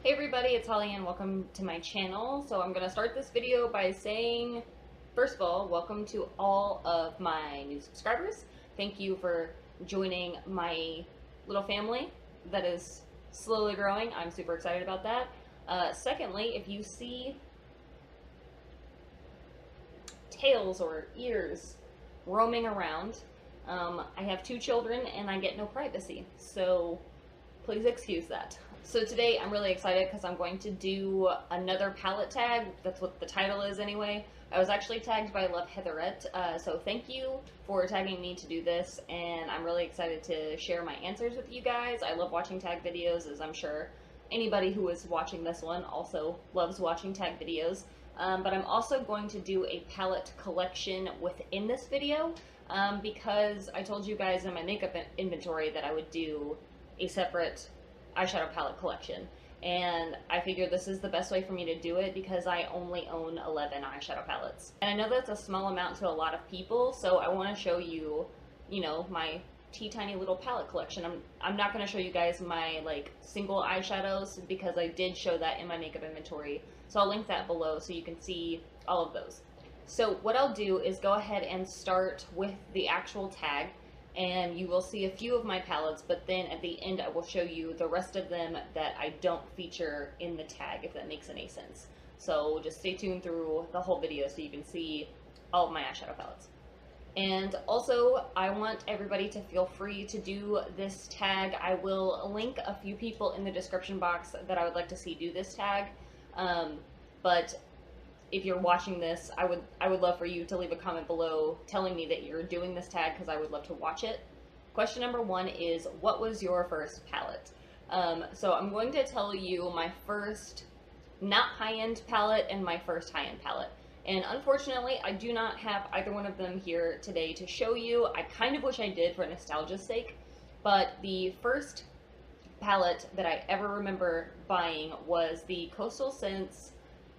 Hey everybody, it's Holly and welcome to my channel. So I'm going to start this video by saying, first of all, welcome to all of my new subscribers. Thank you for joining my little family that is slowly growing. I'm super excited about that. Secondly, if you see tails or ears roaming around, I have 2 children and I get no privacy, so please excuse that. So today I'm really excited because I'm going to do another palette tag. That's what the title is anyway. I was actually tagged by Love Heatherette, so thank you for tagging me to do this, and I'm really excited to share my answers with you guys. I love watching tag videos, as I'm sure anybody who is watching this one also loves watching tag videos. But I'm also going to do a palette collection within this video because I told you guys in my makeup inventory that I would do a separate eyeshadow palette collection, and I figured this is the best way for me to do it because I only own 11 eyeshadow palettes, and I know that's a small amount to a lot of people, so I want to show you, my tiny little palette collection. I'm not going to show you guys my like single eyeshadows because I did show that in my makeup inventory, so I'll link that below so you can see all of those. So what I'll do is go ahead and start with the actual tag, and you will see a few of my palettes, but then at the end I will show you the rest of them that I don't feature in the tag, if that makes any sense. So just stay tuned through the whole video so you can see all of my eyeshadow palettes. And also, I want everybody to feel free to do this tag. I will link a few people in the description box that I would like to see do this tag, but if you're watching this, I would love for you to leave a comment below telling me that you're doing this tag because I would love to watch it. Question number 1 is, what was your first palette? So I'm going to tell you my first not high-end palette and my first high-end palette. And unfortunately, I do not have either one of them here today to show you. I kind of wish I did for nostalgia's sake, but the first palette that I ever remember buying was the Coastal Scents,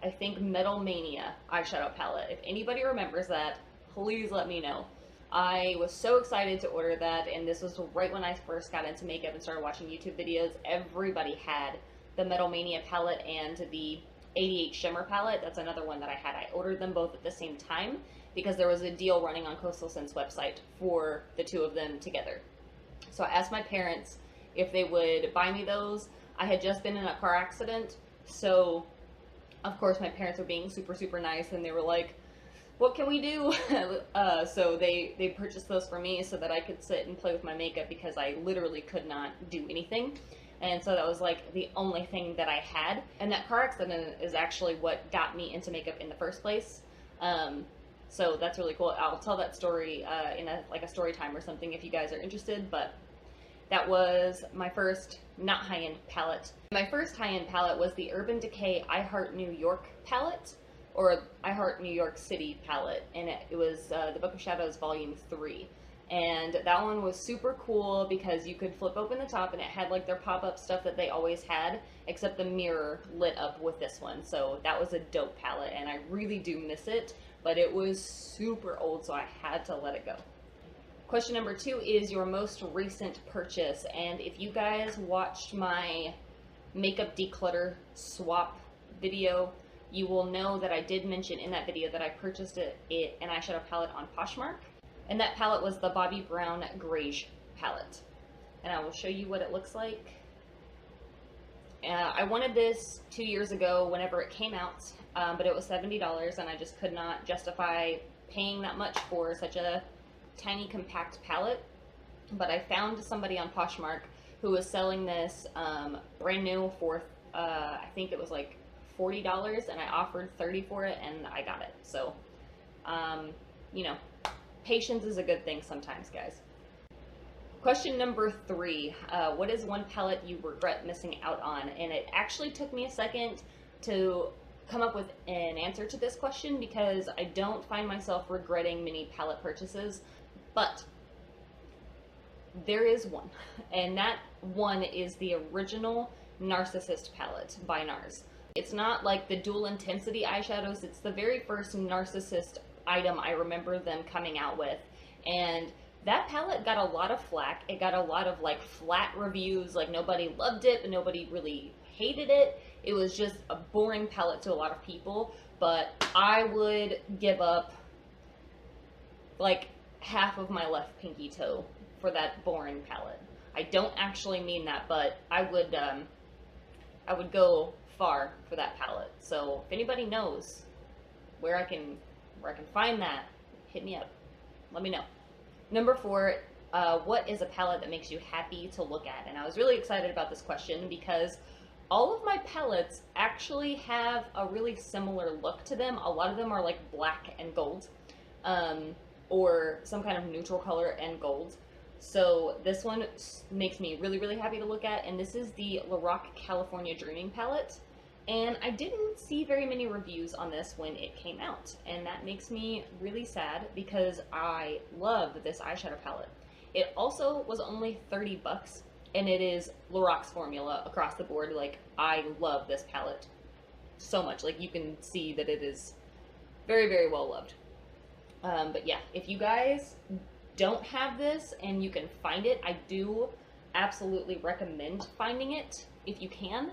I think, Metal Mania eyeshadow palette. If anybody remembers that, please let me know. I was so excited to order that, and this was right when I first got into makeup and started watching YouTube videos. Everybody had the Metal Mania palette and the 88 Shimmer palette. That's another one that I had. I ordered them both at the same time because there was a deal running on Coastal Scent's website for the two of them together. So I asked my parents if they would buy me those. I had just been in a car accident, so of course my parents were being super nice, and they were like, what can we do? So they purchased those for me so that I could sit and play with my makeup because I literally could not do anything. And so that was like the only thing that I had. And that car accident is actually what got me into makeup in the first place. So that's really cool. I'll tell that story in a story time or something if you guys are interested, but that was my first not high-end palette. My first high-end palette was the Urban Decay I Heart New York palette, or I Heart New York City palette, and it was the Book of Shadows Volume 3. And that one was super cool because you could flip open the top and it had like their pop-up stuff that they always had, except the mirror lit up with this one. So that was a dope palette, and I really do miss it, but it was super old, so I had to let it go. Question number 2 is your most recent purchase, and if you guys watched my makeup declutter swap video, you will know that I did mention in that video that I purchased an eyeshadow palette on Poshmark, and that palette was the Bobbi Brown Greige palette, and I will show you what it looks like. I wanted this 2 years ago whenever it came out, but it was $70, and I just could not justify paying that much for such a tiny compact palette. But I found somebody on Poshmark who was selling this brand new for I think it was like $40, and I offered $30 for it, and I got it. So patience is a good thing sometimes, guys. Question number 3, what is one palette you regret missing out on? And it actually took me a second to come up with an answer to this question because I don't find myself regretting many palette purchases, but there is one, and that one is the original Narcissist palette by NARS. It's not like the dual intensity eyeshadows, it's the very first Narcissist item I remember them coming out with, and that palette got a lot of flack. It got a lot of like flat reviews, like nobody loved it, but nobody really hated it. It was just a boring palette to a lot of people, but I would give up like half of my left pinky toe for that boring palette. I don't actually mean that, but I would go far for that palette. So if anybody knows where I can find that, hit me up. Let me know. Number 4, what is a palette that makes you happy to look at? And I was really excited about this question because all of my palettes actually have a really similar look to them. A lot of them are like black and gold, or some kind of neutral color and gold. So this one makes me really, really happy to look at, and this is the Lorac California Dreaming palette. And I didn't see very many reviews on this when it came out, and that makes me really sad because I love this eyeshadow palette. It also was only 30 bucks, and it is Lorac's formula across the board. Like, I love this palette so much. Like, you can see that it is very, very well loved. But yeah, if you guys don't have this and you can find it, I do absolutely recommend finding it if you can,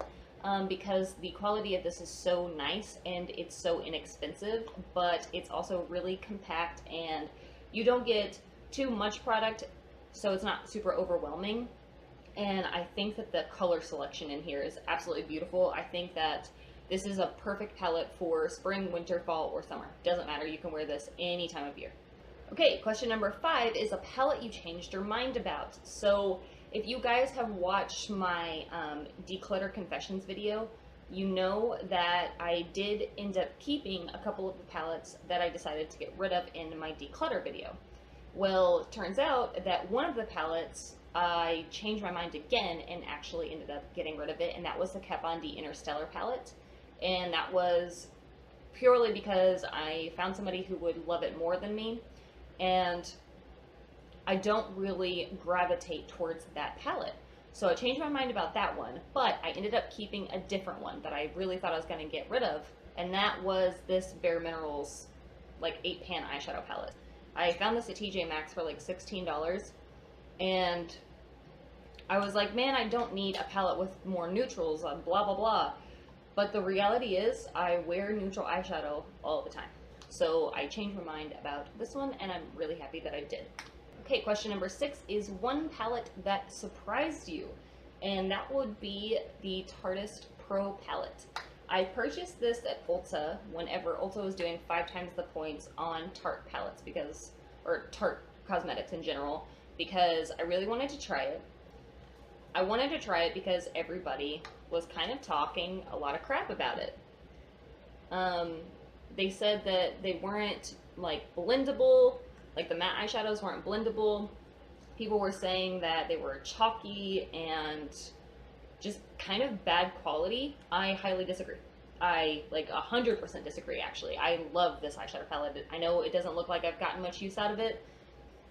because the quality of this is so nice and it's so inexpensive, but it's also really compact and you don't get too much product, so it's not super overwhelming. And I think that the color selection in here is absolutely beautiful. I think that this is a perfect palette for spring, winter, fall, or summer. Doesn't matter, you can wear this any time of year. Okay, question number 5 is a palette you changed your mind about. So if you guys have watched my Declutter Confessions video, you know that I did end up keeping a couple of the palettes that I decided to get rid of in my declutter video. Well, it turns out that one of the palettes I changed my mind again and actually ended up getting rid of it, and that was the Kat Von D Interstellar palette. And that was purely because I found somebody who would love it more than me, and I don't really gravitate towards that palette. So I changed my mind about that one, but I ended up keeping a different one that I really thought I was going to get rid of, and that was this Bare Minerals like 8-pan eyeshadow palette. I found this at TJ Maxx for like $16, and I was like, man, I don't need a palette with more neutrals, blah blah blah. But the reality is, I wear neutral eyeshadow all the time. So I changed my mind about this one, and I'm really happy that I did. Okay, question number 6 is one palette that surprised you, and that would be the Tartist Pro palette. I purchased this at Ulta whenever Ulta was doing 5 times the points on Tarte palettes, or Tarte cosmetics in general, because I really wanted to try it. I wanted to try it because everybody was kind of talking a lot of crap about it. They said that they weren't like blendable, like the matte eyeshadows weren't blendable. People were saying that they were chalky and just kind of bad quality. I highly disagree. I like 100% disagree, actually. I love this eyeshadow palette. I know it doesn't look like I've gotten much use out of it,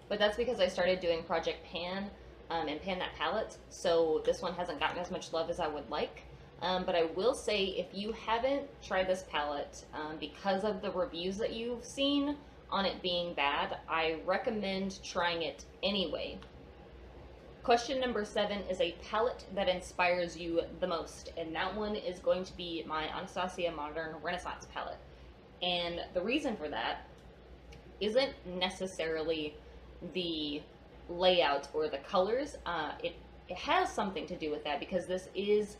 but that's because I started doing Project Pan and Pan That palette, so this one hasn't gotten as much love as I would like. But I will say, if you haven't tried this palette, because of the reviews that you've seen on it being bad, I recommend trying it anyway. Question number 7 is a palette that inspires you the most, and that one is going to be my Anastasia Modern Renaissance palette. And the reason for that isn't necessarily the layout or the colors. It has something to do with that, because this is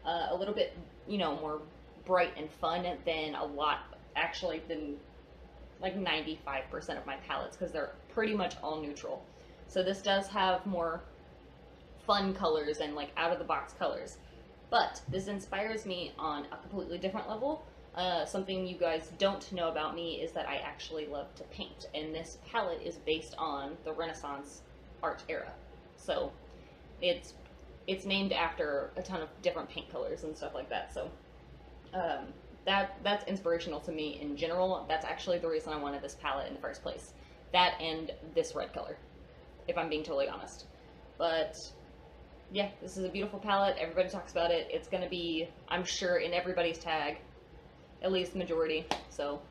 a little bit, more bright and fun than like 95% of my palettes, because they're pretty much all neutral. So this does have more fun colors and like out of the box colors, but this inspires me on a completely different level. Something you guys don't know about me is that I actually love to paint, and this palette is based on the Renaissance art era. So it's named after a ton of different paint colors and stuff like that. So that's inspirational to me in general. That's actually the reason I wanted this palette in the first place. That and this red color, if I'm being totally honest. But yeah, this is a beautiful palette. Everybody talks about it. It's going to be, I'm sure, in everybody's tag, at least the majority. So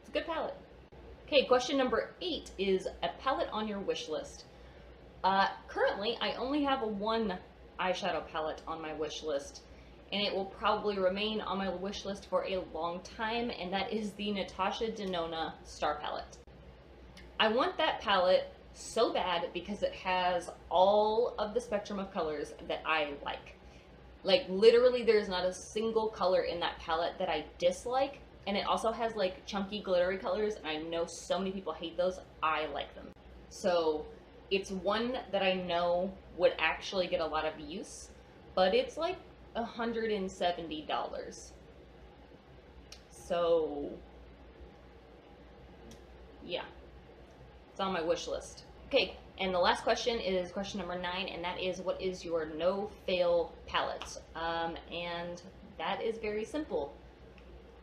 it's a good palette. Okay, question number 8 is a palette on your wish list. Currently, I only have one eyeshadow palette on my wish list, and it will probably remain on my wish list for a long time, and that is the Natasha Denona Star Palette. I want that palette so bad because it has all of the spectrum of colors that I like. Like, literally, there's not a single color in that palette that I dislike, and it also has, like, chunky, glittery colors, and I know so many people hate those. I like them. So, it's one that I know would actually get a lot of use, but it's, like, $170. So, yeah. It's on my wish list. Okay, and the last question is question number 9, and that is, what is your no-fail palette? And that is very simple.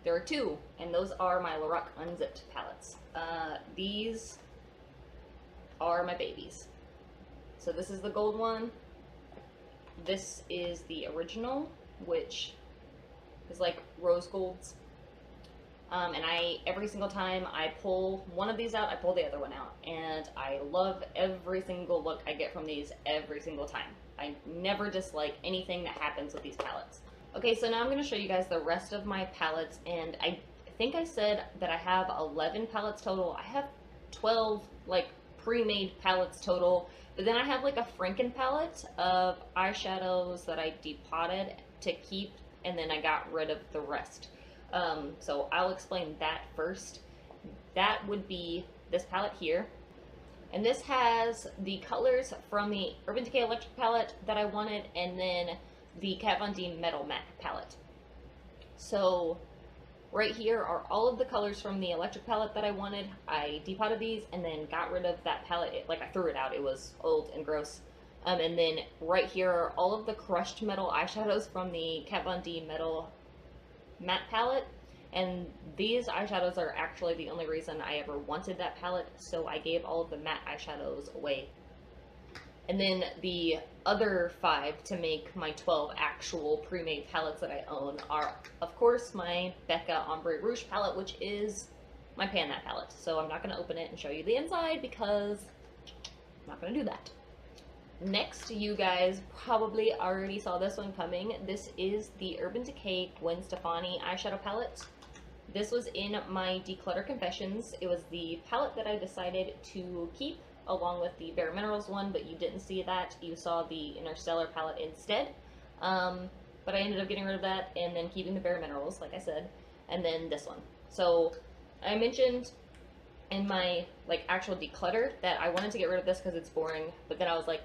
There are 2, and those are my Lorac Unzipped palettes. These are my babies. So this is the gold one. This is the original, which is like rose golds. And every single time I pull one of these out, I pull the other one out. And I love every single look I get from these every single time. I never dislike anything that happens with these palettes. Okay, so now I'm going to show you guys the rest of my palettes, and I think I said that I have 11 palettes total. I have 12, like, pre-made palettes total, but then I have, like, a Franken palette of eyeshadows that I depotted to keep, and then I got rid of the rest. So I'll explain that first. That would be this palette here. And this has the colors from the Urban Decay Electric palette that I wanted, and then the Kat Von D Metal Matte palette. So right here are all of the colors from the electric palette that I wanted. I depotted these and then got rid of that palette. I threw it out. It was old and gross. And then right here are all of the crushed metal eyeshadows from the Kat Von D Metal Matte palette. And these eyeshadows are actually the only reason I ever wanted that palette, so I gave all of the matte eyeshadows away. And then the other 5 to make my 12 actual pre-made palettes that I own are, of course, my Becca Ombre Rouge palette, which is my Pan That palette. So I'm not going to open it and show you the inside because I'm not going to do that. Next, you guys probably already saw this one coming. This is the Urban Decay Gwen Stefani eyeshadow palette. This was in my Declutter Confessions. It was the palette that I decided to keep along with the Bare Minerals one, but you didn't see that. You saw the Interstellar palette instead. But I ended up getting rid of that and then keeping the Bare Minerals, like I said, and then this one. So I mentioned in my actual declutter that I wanted to get rid of this because it's boring, but then I was like,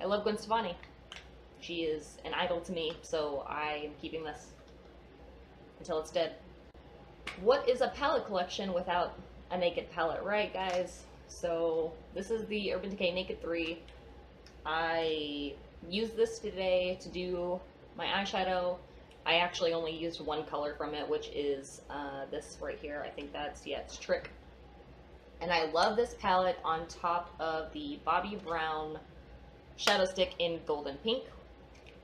I love Gwen Stefani. She is an idol to me, so I am keeping this until it's dead. What is a palette collection without a naked palette, right, guys? So this is the Urban Decay Naked 3. I used this today to do my eyeshadow. I actually only used one color from it, which is this right here. I think that's, yeah, it's Trick. And I love this palette on top of the Bobbi Brown Shadow Stick in Golden Pink.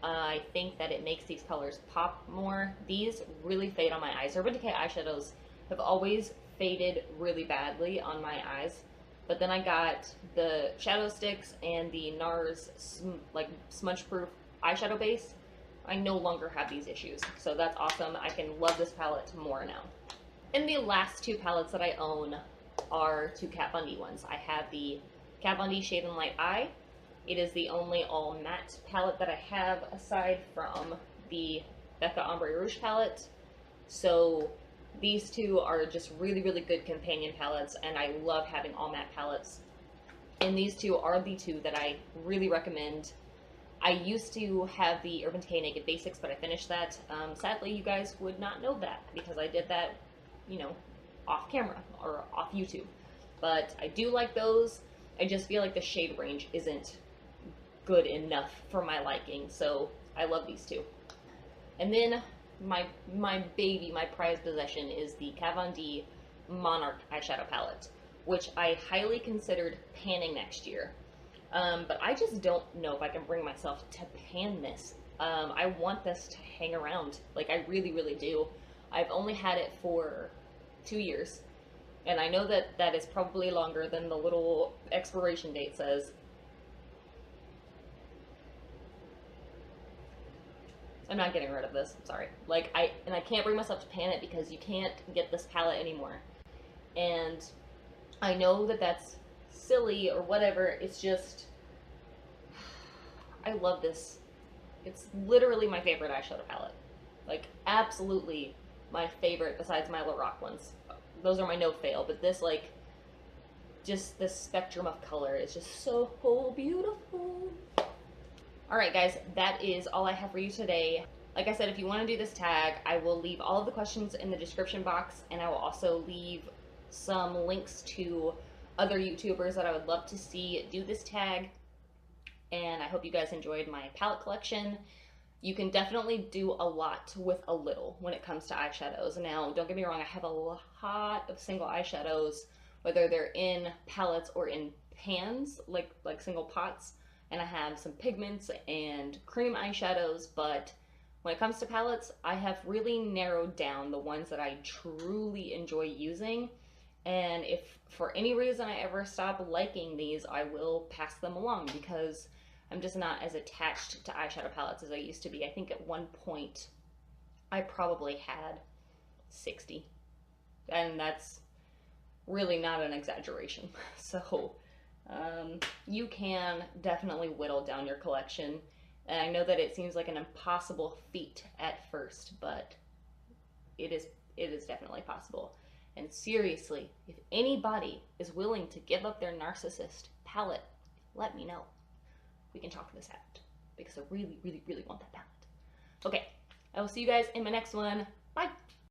I think that it makes these colors pop more. These really fade on my eyes. Urban Decay eyeshadows have always faded really badly on my eyes. But then I got the shadow sticks and the NARS smudge proof eyeshadow base. I no longer have these issues, so that's awesome. I can love this palette more now. And the last 2 palettes that I own are 2 Kat Von D ones. I have the Kat Von D Shade and Light Eye. It is the only all matte palette that I have aside from the Becca Ombre Rouge palette. So these 2 are just really, really good companion palettes, and I love having all matte palettes. And these 2 are the 2 that I really recommend. I used to have the Urban Decay Naked Basics, but I finished that. Sadly, you guys would not know that because I did that, you know, off camera or off YouTube. But I do like those. I just feel like the shade range isn't good enough for my liking, so I love these 2. And then my baby, my prized possession is the Kat Von D Monarch eyeshadow palette, which I highly considered panning next year. But I just don't know if I can bring myself to pan this. I want this to hang around. Like, I really, really do. I've only had it for 2 years, And I know that that is probably longer than the little expiration date says. I'm not getting rid of this. I'm sorry. Like, I can't bring myself to pan it because you can't get this palette anymore. And I know that that's silly or whatever. It's just, I love this. It's literally my favorite eyeshadow palette. Like, absolutely my favorite besides my Lorac ones. Those are my no fail, but this, like, just the spectrum of color is just so beautiful. Alright guys, that is all I have for you today. Like I said, if you want to do this tag, I will leave all of the questions in the description box, and I will also leave some links to other YouTubers that I would love to see do this tag. And I hope you guys enjoyed my palette collection. You can definitely do a lot with a little when it comes to eyeshadows. Now, don't get me wrong, I have a lot of single eyeshadows, whether they're in palettes or in pans, like single pots. And I have some pigments and cream eyeshadows, but when it comes to palettes, I have really narrowed down the ones that I truly enjoy using. And if for any reason I ever stop liking these, I will pass them along because I'm just not as attached to eyeshadow palettes as I used to be. I think at one point I probably had 60, and that's really not an exaggeration. So you can definitely whittle down your collection. And I know that it seems like an impossible feat at first, but it is definitely possible. And seriously, if anybody is willing to give up their narcissist palette, let me know. We can talk this out because I really, really, really want that palette. Okay, I will see you guys in my next one. Bye.